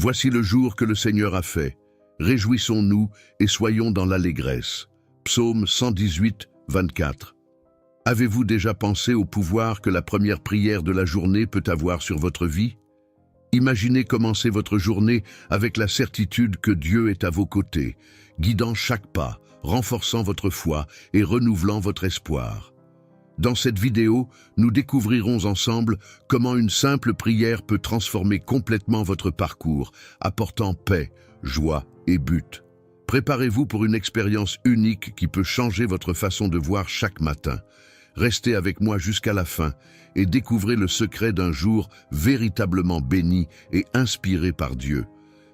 Voici le jour que le Seigneur a fait. Réjouissons-nous et soyons dans l'allégresse. Psaume 118, 24. Avez-vous déjà pensé au pouvoir que la première prière de la journée peut avoir sur votre vie? Imaginez commencer votre journée avec la certitude que Dieu est à vos côtés, guidant chaque pas, renforçant votre foi et renouvelant votre espoir. Dans cette vidéo, nous découvrirons ensemble comment une simple prière peut transformer complètement votre parcours, apportant paix, joie et but. Préparez-vous pour une expérience unique qui peut changer votre façon de voir chaque matin. Restez avec moi jusqu'à la fin et découvrez le secret d'un jour véritablement béni et inspiré par Dieu.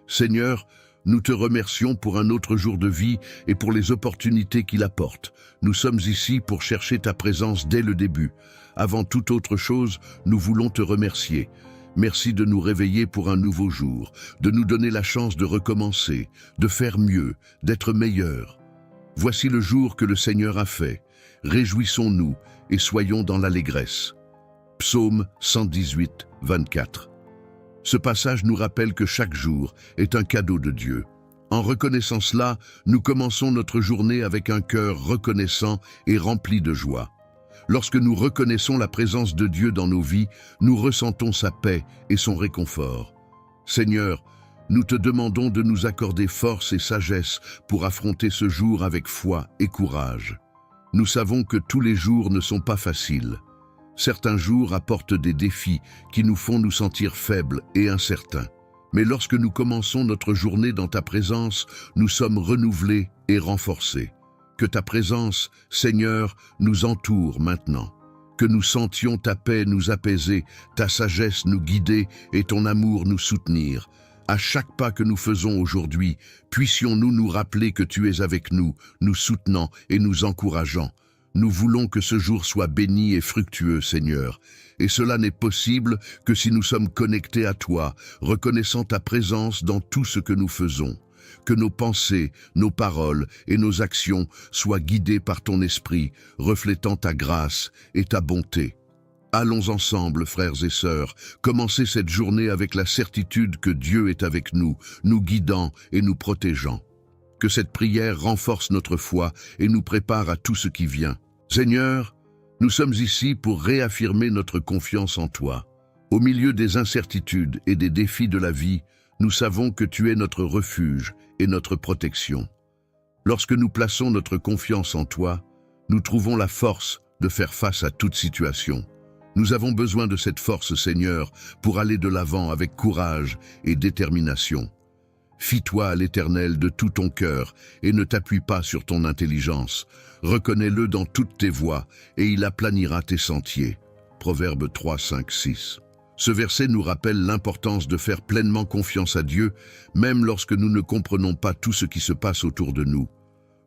Seigneur, nous te remercions pour un autre jour de vie et pour les opportunités qu'il apporte. Nous sommes ici pour chercher ta présence dès le début. Avant toute autre chose, nous voulons te remercier. Merci de nous réveiller pour un nouveau jour, de nous donner la chance de recommencer, de faire mieux, d'être meilleurs. Voici le jour que le Seigneur a fait. Réjouissons-nous et soyons dans l'allégresse. Psaume 118, 24. Ce passage nous rappelle que chaque jour est un cadeau de Dieu. En reconnaissant cela, nous commençons notre journée avec un cœur reconnaissant et rempli de joie. Lorsque nous reconnaissons la présence de Dieu dans nos vies, nous ressentons sa paix et son réconfort. Seigneur, nous te demandons de nous accorder force et sagesse pour affronter ce jour avec foi et courage. Nous savons que tous les jours ne sont pas faciles. Certains jours apportent des défis qui nous font nous sentir faibles et incertains. Mais lorsque nous commençons notre journée dans ta présence, nous sommes renouvelés et renforcés. Que ta présence, Seigneur, nous entoure maintenant. Que nous sentions ta paix nous apaiser, ta sagesse nous guider et ton amour nous soutenir. À chaque pas que nous faisons aujourd'hui, puissions-nous nous rappeler que tu es avec nous, nous soutenant et nous encourageant. Nous voulons que ce jour soit béni et fructueux, Seigneur. Et cela n'est possible que si nous sommes connectés à toi, reconnaissant ta présence dans tout ce que nous faisons. Que nos pensées, nos paroles et nos actions soient guidées par ton esprit, reflétant ta grâce et ta bonté. Allons ensemble, frères et sœurs, commencer cette journée avec la certitude que Dieu est avec nous, nous guidant et nous protégeant. Que cette prière renforce notre foi et nous prépare à tout ce qui vient. Seigneur, nous sommes ici pour réaffirmer notre confiance en toi. Au milieu des incertitudes et des défis de la vie, nous savons que tu es notre refuge et notre protection. Lorsque nous plaçons notre confiance en toi, nous trouvons la force de faire face à toute situation. Nous avons besoin de cette force, Seigneur, pour aller de l'avant avec courage et détermination. Fie-toi à l'Éternel de tout ton cœur et ne t'appuie pas sur ton intelligence. Reconnais-le dans toutes tes voies et il aplanira tes sentiers. Proverbe 3, 5, 6. Ce verset nous rappelle l'importance de faire pleinement confiance à Dieu, même lorsque nous ne comprenons pas tout ce qui se passe autour de nous.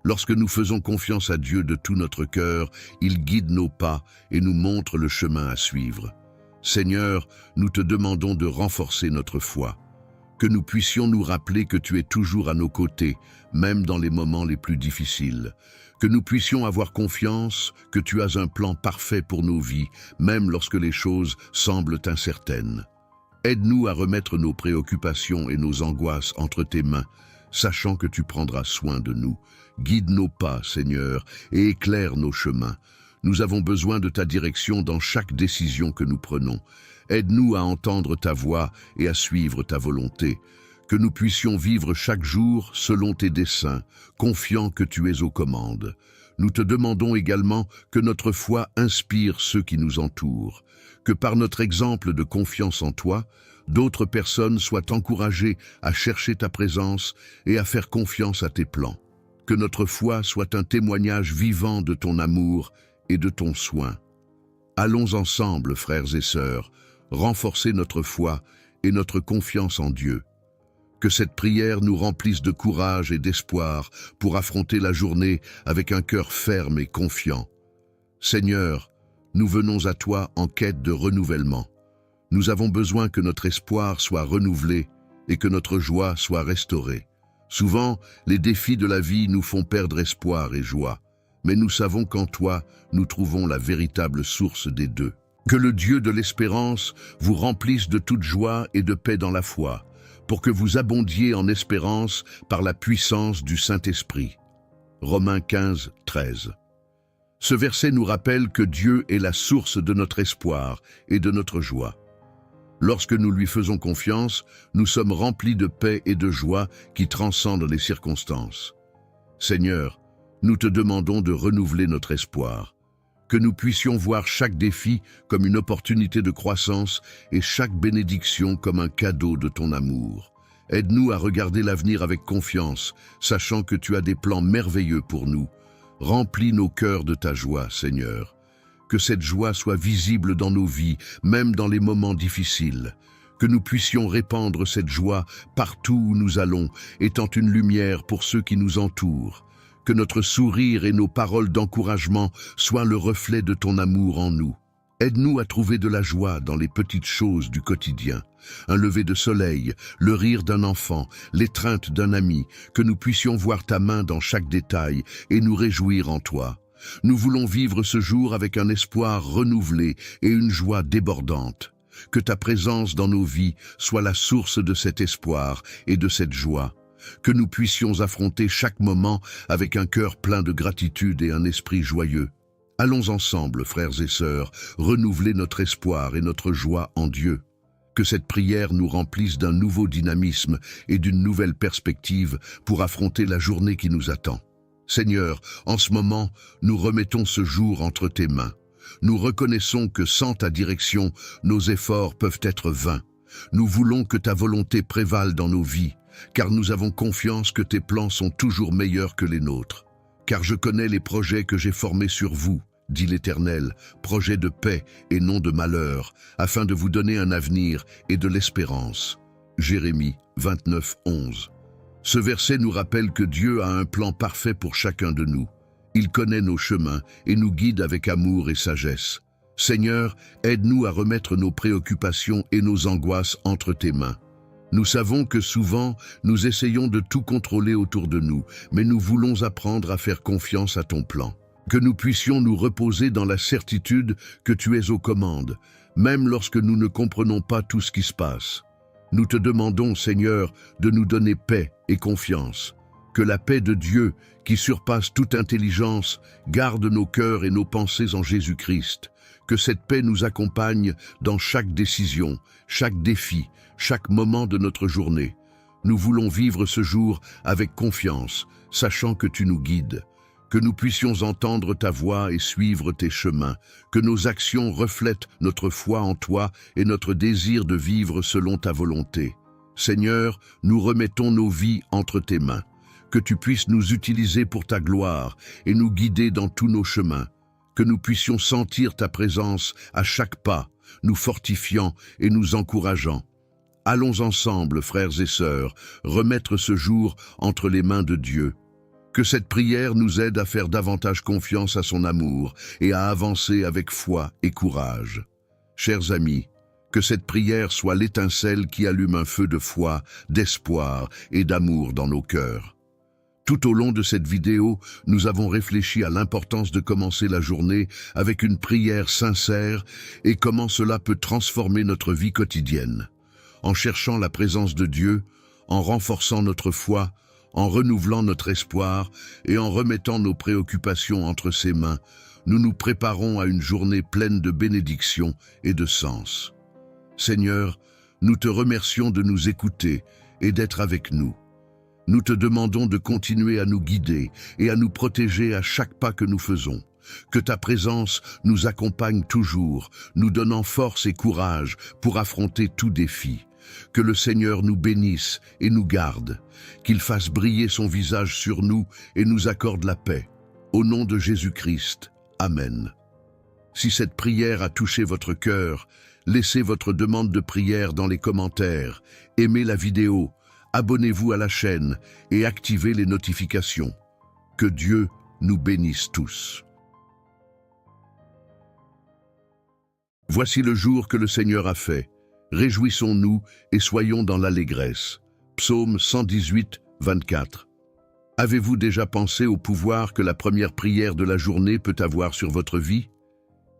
Lorsque nous faisons confiance à Dieu de tout notre cœur, il guide nos pas et nous montre le chemin à suivre. Seigneur, nous te demandons de renforcer notre foi. Que nous puissions nous rappeler que tu es toujours à nos côtés, même dans les moments les plus difficiles. Que nous puissions avoir confiance que tu as un plan parfait pour nos vies, même lorsque les choses semblent incertaines. Aide-nous à remettre nos préoccupations et nos angoisses entre tes mains, sachant que tu prendras soin de nous. Guide nos pas, Seigneur, et éclaire nos chemins. Nous avons besoin de ta direction dans chaque décision que nous prenons. Aide-nous à entendre ta voix et à suivre ta volonté. Que nous puissions vivre chaque jour selon tes desseins, confiants que tu es aux commandes. Nous te demandons également que notre foi inspire ceux qui nous entourent. Que par notre exemple de confiance en toi, d'autres personnes soient encouragées à chercher ta présence et à faire confiance à tes plans. Que notre foi soit un témoignage vivant de ton amour et de ton soin. Allons ensemble, frères et sœurs, renforcer notre foi et notre confiance en Dieu. Que cette prière nous remplisse de courage et d'espoir pour affronter la journée avec un cœur ferme et confiant. Seigneur, nous venons à toi en quête de renouvellement. Nous avons besoin que notre espoir soit renouvelé et que notre joie soit restaurée. Souvent, les défis de la vie nous font perdre espoir et joie, mais nous savons qu'en toi, nous trouvons la véritable source des deux. Que le Dieu de l'espérance vous remplisse de toute joie et de paix dans la foi. pour que vous abondiez en espérance par la puissance du Saint-Esprit. Romains 15, 13. Ce verset nous rappelle que Dieu est la source de notre espoir et de notre joie. Lorsque nous lui faisons confiance, nous sommes remplis de paix et de joie qui transcendent les circonstances. Seigneur, nous te demandons de renouveler notre espoir, que nous puissions voir chaque défi comme une opportunité de croissance et chaque bénédiction comme un cadeau de ton amour. Aide-nous à regarder l'avenir avec confiance, sachant que tu as des plans merveilleux pour nous. Remplis nos cœurs de ta joie, Seigneur. Que cette joie soit visible dans nos vies, même dans les moments difficiles. Que nous puissions répandre cette joie partout où nous allons, étant une lumière pour ceux qui nous entourent. Que notre sourire et nos paroles d'encouragement soient le reflet de ton amour en nous. Aide-nous à trouver de la joie dans les petites choses du quotidien. Un lever de soleil, le rire d'un enfant, l'étreinte d'un ami, que nous puissions voir ta main dans chaque détail et nous réjouir en toi. Nous voulons vivre ce jour avec un espoir renouvelé et une joie débordante. Que ta présence dans nos vies soit la source de cet espoir et de cette joie. Que nous puissions affronter chaque moment avec un cœur plein de gratitude et un esprit joyeux. Allons ensemble, frères et sœurs, renouveler notre espoir et notre joie en Dieu. Que cette prière nous remplisse d'un nouveau dynamisme et d'une nouvelle perspective pour affronter la journée qui nous attend. Seigneur, en ce moment, nous remettons ce jour entre tes mains. Nous reconnaissons que sans ta direction, nos efforts peuvent être vains. Nous voulons que ta volonté prévale dans nos vies, car nous avons confiance que tes plans sont toujours meilleurs que les nôtres. Car je connais les projets que j'ai formés sur vous, dit l'Éternel, projets de paix et non de malheur, afin de vous donner un avenir et de l'espérance. Jérémie 29, 11. Ce verset nous rappelle que Dieu a un plan parfait pour chacun de nous. Il connaît nos chemins et nous guide avec amour et sagesse. Seigneur, aide-nous à remettre nos préoccupations et nos angoisses entre tes mains. Nous savons que souvent, nous essayons de tout contrôler autour de nous, mais nous voulons apprendre à faire confiance à ton plan. Que nous puissions nous reposer dans la certitude que tu es aux commandes, même lorsque nous ne comprenons pas tout ce qui se passe. Nous te demandons, Seigneur, de nous donner paix et confiance. Que la paix de Dieu, qui surpasse toute intelligence, garde nos cœurs et nos pensées en Jésus-Christ. Que cette paix nous accompagne dans chaque décision, chaque défi, chaque moment de notre journée. Nous voulons vivre ce jour avec confiance, sachant que tu nous guides. Que nous puissions entendre ta voix et suivre tes chemins, que nos actions reflètent notre foi en toi et notre désir de vivre selon ta volonté. Seigneur, nous remettons nos vies entre tes mains, que tu puisses nous utiliser pour ta gloire et nous guider dans tous nos chemins, que nous puissions sentir ta présence à chaque pas, nous fortifiant et nous encourageant. Allons ensemble, frères et sœurs, remettre ce jour entre les mains de Dieu. Que cette prière nous aide à faire davantage confiance à son amour et à avancer avec foi et courage. Chers amis, que cette prière soit l'étincelle qui allume un feu de foi, d'espoir et d'amour dans nos cœurs. Tout au long de cette vidéo, nous avons réfléchi à l'importance de commencer la journée avec une prière sincère et comment cela peut transformer notre vie quotidienne. En cherchant la présence de Dieu, en renforçant notre foi, en renouvelant notre espoir et en remettant nos préoccupations entre ses mains, nous nous préparons à une journée pleine de bénédictions et de sens. Seigneur, nous te remercions de nous écouter et d'être avec nous. Nous te demandons de continuer à nous guider et à nous protéger à chaque pas que nous faisons. Que ta présence nous accompagne toujours, nous donnant force et courage pour affronter tout défi. Que le Seigneur nous bénisse et nous garde, qu'il fasse briller son visage sur nous et nous accorde la paix. Au nom de Jésus-Christ, Amen. Si cette prière a touché votre cœur, laissez votre demande de prière dans les commentaires, aimez la vidéo, abonnez-vous à la chaîne et activez les notifications. Que Dieu nous bénisse tous. Voici le jour que le Seigneur a fait. Réjouissons-nous et soyons dans l'allégresse. Psaume 118, 24. Avez-vous déjà pensé au pouvoir que la première prière de la journée peut avoir sur votre vie?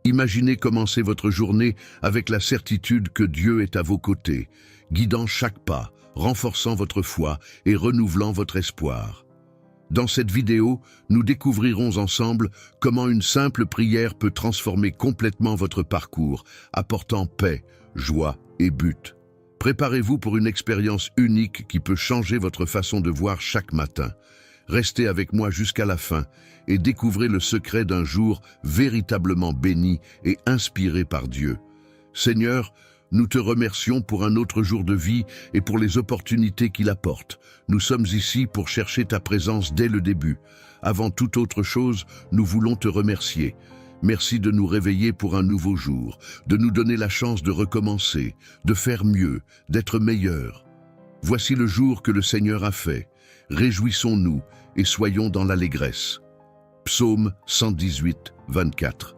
Imaginez commencer votre journée avec la certitude que Dieu est à vos côtés, guidant chaque pas, renforçant votre foi et renouvelant votre espoir. Dans cette vidéo, nous découvrirons ensemble comment une simple prière peut transformer complètement votre parcours, apportant paix, joie et but. Préparez-vous pour une expérience unique qui peut changer votre façon de voir chaque matin. Restez avec moi jusqu'à la fin et découvrez le secret d'un jour véritablement béni et inspiré par Dieu. Seigneur, nous te remercions pour un autre jour de vie et pour les opportunités qu'il apporte. Nous sommes ici pour chercher ta présence dès le début. Avant toute autre chose, nous voulons te remercier. Merci de nous réveiller pour un nouveau jour, de nous donner la chance de recommencer, de faire mieux, d'être meilleurs. Voici le jour que le Seigneur a fait. Réjouissons-nous et soyons dans l'allégresse. Psaume 118, 24.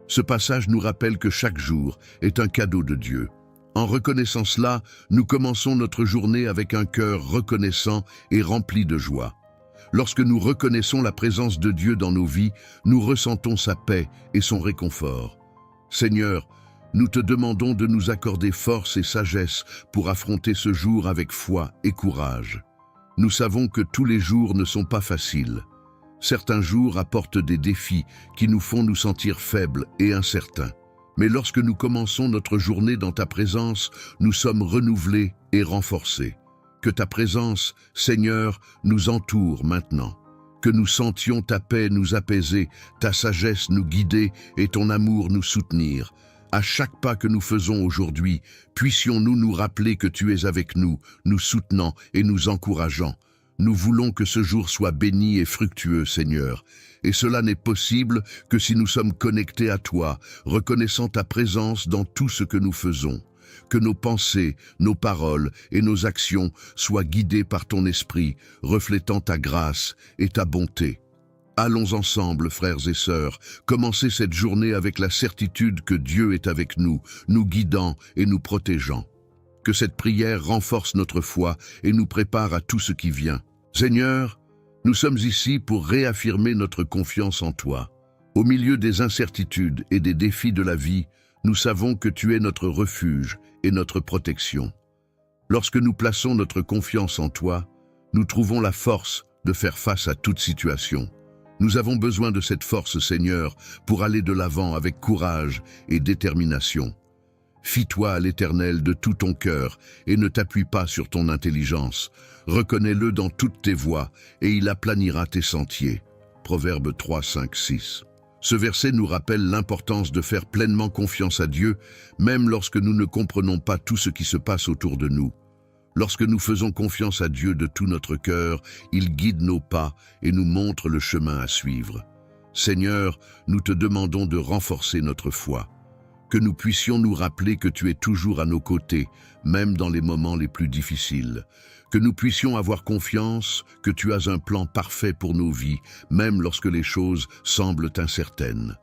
Ce passage nous rappelle que chaque jour est un cadeau de Dieu. En reconnaissant cela, nous commençons notre journée avec un cœur reconnaissant et rempli de joie. Lorsque nous reconnaissons la présence de Dieu dans nos vies, nous ressentons sa paix et son réconfort. Seigneur, nous te demandons de nous accorder force et sagesse pour affronter ce jour avec foi et courage. Nous savons que tous les jours ne sont pas faciles. Certains jours apportent des défis qui nous font nous sentir faibles et incertains. Mais lorsque nous commençons notre journée dans ta présence, nous sommes renouvelés et renforcés. Que ta présence, Seigneur, nous entoure maintenant. Que nous sentions ta paix nous apaiser, ta sagesse nous guider et ton amour nous soutenir. À chaque pas que nous faisons aujourd'hui, puissions-nous nous rappeler que tu es avec nous, nous soutenant et nous encourageant. Nous voulons que ce jour soit béni et fructueux, Seigneur. Et cela n'est possible que si nous sommes connectés à toi, reconnaissant ta présence dans tout ce que nous faisons. Que nos pensées, nos paroles et nos actions soient guidées par ton esprit, reflétant ta grâce et ta bonté. Allons ensemble, frères et sœurs, commencer cette journée avec la certitude que Dieu est avec nous, nous guidant et nous protégeant. Que cette prière renforce notre foi et nous prépare à tout ce qui vient. Seigneur, nous sommes ici pour réaffirmer notre confiance en toi. Au milieu des incertitudes et des défis de la vie, nous savons que tu es notre refuge et notre protection. Lorsque nous plaçons notre confiance en toi, nous trouvons la force de faire face à toute situation. Nous avons besoin de cette force, Seigneur, pour aller de l'avant avec courage et détermination. Fie-toi à l'Éternel de tout ton cœur et ne t'appuie pas sur ton intelligence. Reconnais-le dans toutes tes voies et il aplanira tes sentiers. Proverbe 3, 5, 6. Ce verset nous rappelle l'importance de faire pleinement confiance à Dieu, même lorsque nous ne comprenons pas tout ce qui se passe autour de nous. Lorsque nous faisons confiance à Dieu de tout notre cœur, il guide nos pas et nous montre le chemin à suivre. Seigneur, nous te demandons de renforcer notre foi. Que nous puissions nous rappeler que tu es toujours à nos côtés, même dans les moments les plus difficiles. Que nous puissions avoir confiance que tu as un plan parfait pour nos vies, même lorsque les choses semblent incertaines.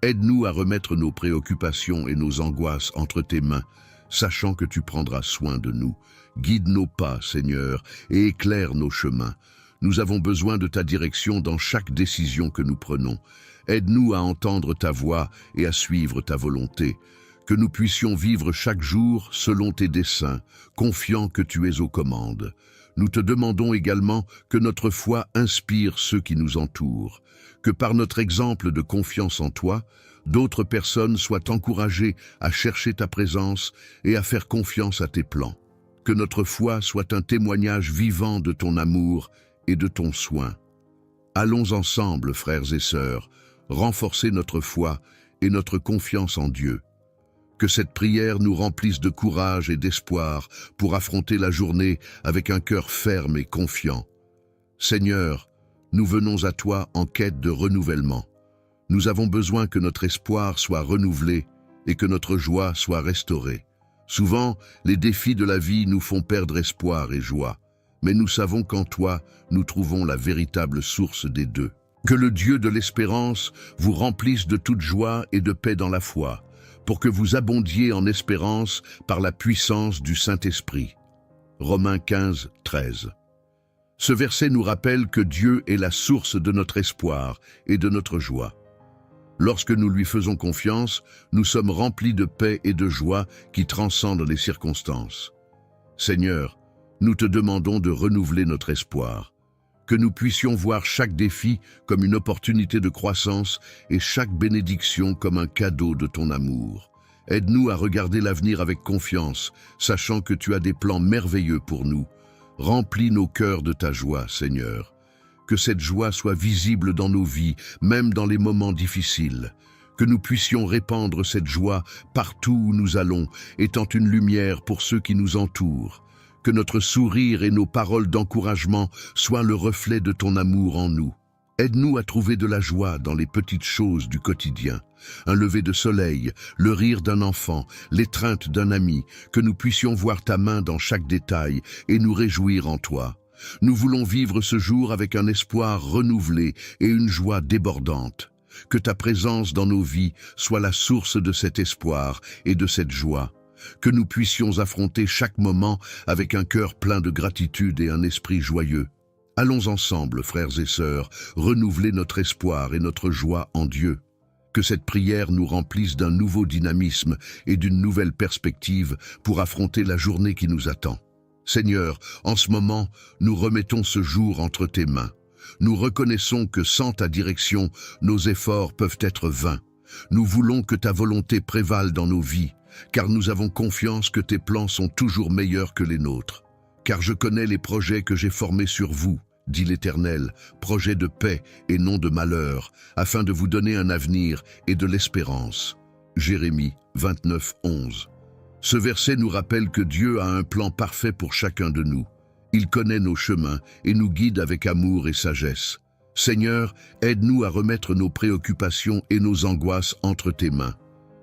Aide-nous à remettre nos préoccupations et nos angoisses entre tes mains, sachant que tu prendras soin de nous. Guide nos pas, Seigneur, et éclaire nos chemins. Nous avons besoin de ta direction dans chaque décision que nous prenons. Aide-nous à entendre ta voix et à suivre ta volonté. Que nous puissions vivre chaque jour selon tes desseins, confiants que tu es aux commandes. Nous te demandons également que notre foi inspire ceux qui nous entourent. Que par notre exemple de confiance en toi, d'autres personnes soient encouragées à chercher ta présence et à faire confiance à tes plans. Que notre foi soit un témoignage vivant de ton amour et de ton soin. Allons ensemble, frères et sœurs, renforcer notre foi et notre confiance en Dieu. Que cette prière nous remplisse de courage et d'espoir pour affronter la journée avec un cœur ferme et confiant. Seigneur, nous venons à toi en quête de renouvellement. Nous avons besoin que notre espoir soit renouvelé et que notre joie soit restaurée. Souvent, les défis de la vie nous font perdre espoir et joie, mais nous savons qu'en toi, nous trouvons la véritable source des deux. Que le Dieu de l'espérance vous remplisse de toute joie et de paix dans la foi, pour que vous abondiez en espérance par la puissance du Saint-Esprit. Romains 15, 13. Ce verset nous rappelle que Dieu est la source de notre espoir et de notre joie. Lorsque nous lui faisons confiance, nous sommes remplis de paix et de joie qui transcendent les circonstances. Seigneur, nous te demandons de renouveler notre espoir. Que nous puissions voir chaque défi comme une opportunité de croissance et chaque bénédiction comme un cadeau de ton amour. Aide-nous à regarder l'avenir avec confiance, sachant que tu as des plans merveilleux pour nous. Remplis nos cœurs de ta joie, Seigneur. Que cette joie soit visible dans nos vies, même dans les moments difficiles. Que nous puissions répandre cette joie partout où nous allons, étant une lumière pour ceux qui nous entourent. Que notre sourire et nos paroles d'encouragement soient le reflet de ton amour en nous. Aide-nous à trouver de la joie dans les petites choses du quotidien. Un lever de soleil, le rire d'un enfant, l'étreinte d'un ami, que nous puissions voir ta main dans chaque détail et nous réjouir en toi. Nous voulons vivre ce jour avec un espoir renouvelé et une joie débordante. Que ta présence dans nos vies soit la source de cet espoir et de cette joie. Que nous puissions affronter chaque moment avec un cœur plein de gratitude et un esprit joyeux. Allons ensemble, frères et sœurs, renouveler notre espoir et notre joie en Dieu. Que cette prière nous remplisse d'un nouveau dynamisme et d'une nouvelle perspective pour affronter la journée qui nous attend. Seigneur, en ce moment, nous remettons ce jour entre tes mains. Nous reconnaissons que sans ta direction, nos efforts peuvent être vains. Nous voulons que ta volonté prévale dans nos vies, car nous avons confiance que tes plans sont toujours meilleurs que les nôtres. Car je connais les projets que j'ai formés sur vous, dit l'Éternel, projets de paix et non de malheur, afin de vous donner un avenir et de l'espérance. Jérémie 29, 11. Ce verset nous rappelle que Dieu a un plan parfait pour chacun de nous. Il connaît nos chemins et nous guide avec amour et sagesse. Seigneur, aide-nous à remettre nos préoccupations et nos angoisses entre tes mains.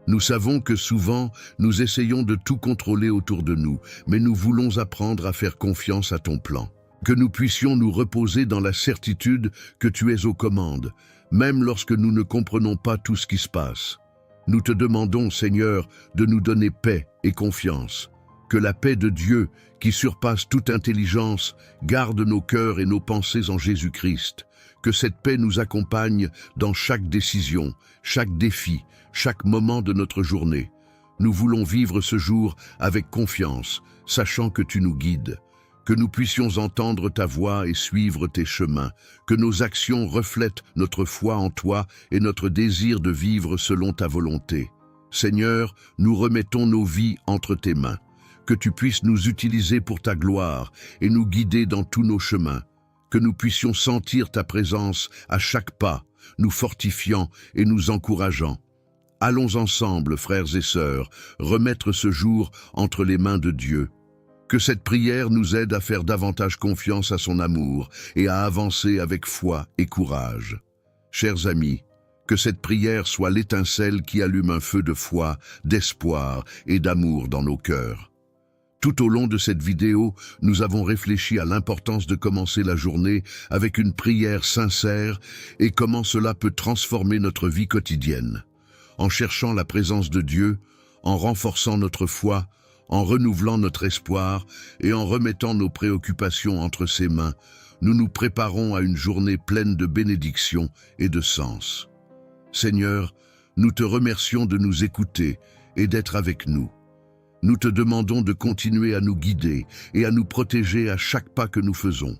Nous savons que souvent, nous essayons de tout contrôler autour de nous, mais nous voulons apprendre à faire confiance à ton plan. Que nous puissions nous reposer dans la certitude que tu es aux commandes, même lorsque nous ne comprenons pas tout ce qui se passe. Nous te demandons, Seigneur, de nous donner paix et confiance. Que la paix de Dieu, qui surpasse toute intelligence, garde nos cœurs et nos pensées en Jésus-Christ. Que cette paix nous accompagne dans chaque décision, chaque défi, chaque moment de notre journée. Nous voulons vivre ce jour avec confiance, sachant que tu nous guides. Que nous puissions entendre ta voix et suivre tes chemins. Que nos actions reflètent notre foi en toi et notre désir de vivre selon ta volonté. Seigneur, nous remettons nos vies entre tes mains. Que tu puisses nous utiliser pour ta gloire et nous guider dans tous nos chemins. Que nous puissions sentir ta présence à chaque pas, nous fortifiant et nous encourageant. Allons ensemble, frères et sœurs, remettre ce jour entre les mains de Dieu. Que cette prière nous aide à faire davantage confiance à son amour et à avancer avec foi et courage. Chers amis, que cette prière soit l'étincelle qui allume un feu de foi, d'espoir et d'amour dans nos cœurs. Tout au long de cette vidéo, nous avons réfléchi à l'importance de commencer la journée avec une prière sincère et comment cela peut transformer notre vie quotidienne. En cherchant la présence de Dieu, en renforçant notre foi, en renouvelant notre espoir et en remettant nos préoccupations entre ses mains, nous nous préparons à une journée pleine de bénédictions et de sens. Seigneur, nous te remercions de nous écouter et d'être avec nous. Nous te demandons de continuer à nous guider et à nous protéger à chaque pas que nous faisons.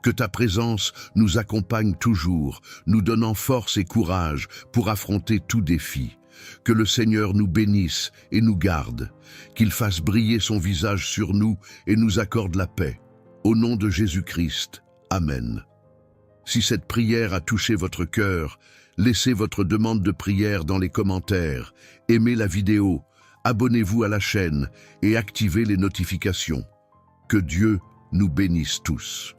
Que ta présence nous accompagne toujours, nous donnant force et courage pour affronter tout défi. Que le Seigneur nous bénisse et nous garde, qu'il fasse briller son visage sur nous et nous accorde la paix. Au nom de Jésus-Christ, Amen. Si cette prière a touché votre cœur, laissez votre demande de prière dans les commentaires, aimez la vidéo, abonnez-vous à la chaîne et activez les notifications. Que Dieu nous bénisse tous.